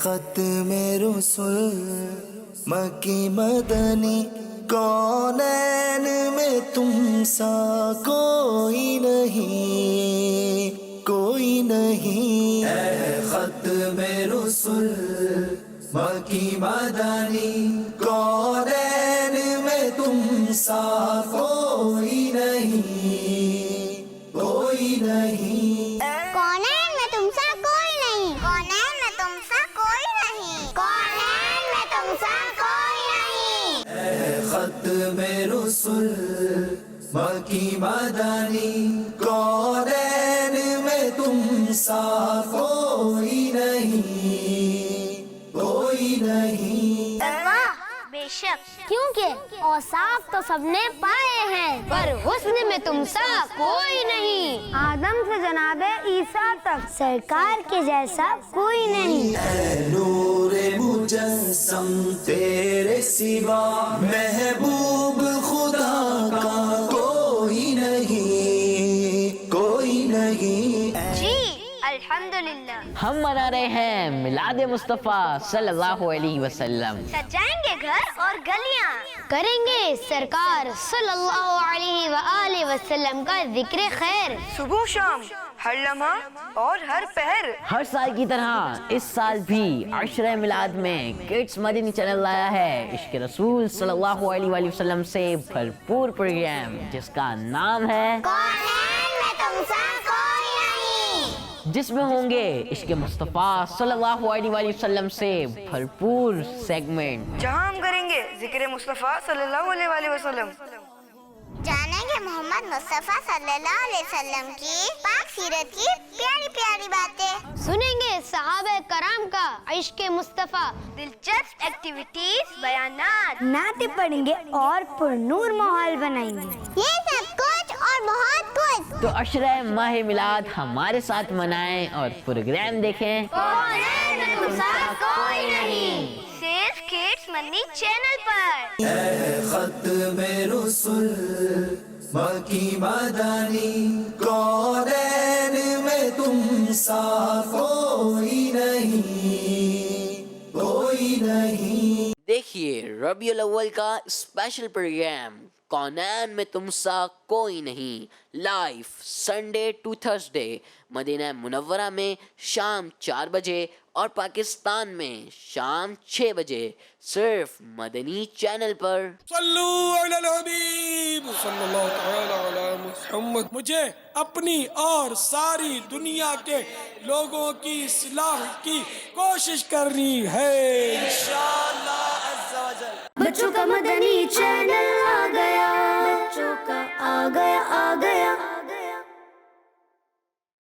ختم رسول مکی مدنی کونین میں تم سا کوئی نہیں، کوئی نہیں. اے ختم رسول مکی مدنی کونین میں تم سا کوئی نہیں، کوئی نہیں. کونین میں تم سا کوئی نہیں، کونین میں تم سا کوئی نہیں، کونین میں تم سا کوئی نہیں. اے ختم رسول مکی مدنی کونین میں تم سا کوئی نہیں، کوئی نہیں. واہ بے شک، کیونکہ اوصاف تو سب نے پائے ہیں پر حسن میں تم سا کوئی نہیں. آدم سے جناب عیسیٰ تک سرکار کے جیسا کوئی نہیں. اے نور مجسم تیرے سوا محبوب خدا کا کوئی نہیں، کوئی نہیں. جی الحمدللہ. ہم منا رہے ہیں میلاد مصطفیٰ صلی اللہ علیہ وسلم. سجائیں گے گھر اور گلیاں، کریں گے سرکار صلی اللہ علیہ وآلہ وسلم کا ذکر خیر. صبح شام ہر لمحہ اور ہر پہر. ہر سال کی طرح اس سال بھی عشرہ میلاد میں کڈس مدنی چینل لایا ہے عشق رسول صلی اللہ علیہ وآلہ وسلم سے بھرپور پروگرام جس کا نام ہے کونین میں تم سا کوئی نہیں، جس میں ہوں گے عشق مصطفیٰ صلی اللہ علیہ وآلہ وسلم سے بھرپور سیگمنٹ جہاں ہم کریں گے ذکر مصطفیٰ صلی اللہ علیہ وآلہ وسلم. جانیں گے محمد مصطفیٰ صلی اللہ علیہ وسلم کی پاک سیرت کی پیاری پیاری باتیں، سنیں گے صحابہ کرام کا عشق مصطفیٰ، دلچسپ ایکٹیویٹیز، بیانات، نعتیں پڑھیں گے اور پر نور ماحول بنائیں گے. یہ سب کچھ اور بہت کچھ تو عشرہ ماہ میلاد ہمارے ساتھ منائیں اور پروگرام دیکھیں کونین میں تم سا کوئی نہیں، صرف کڈس مدنی چینل پر. اے ختم رسول مکی مدنی کونین میں تم سا کوئی نہیں، کوئی نہیں. دیکھیے ربیع الاول کا اسپیشل پروگرام کونین میں تم سا کوئی نہیں لائیو سنڈے ٹو تھرسڈے مدینہ منورہ میں شام 4 بجے اور پاکستان میں شام 6 بجے صرف مدنی چینل پر. صلو علی الحبیب صلی اللہ تعالی علی محمد. مجھے اپنی اور ساری دنیا کے لوگوں کی اصلاح کی کوشش کرنی ہے انشاءاللہ عز و جل. بچوں کا مدنی چینل آ گیا، بچوں کا آ گیا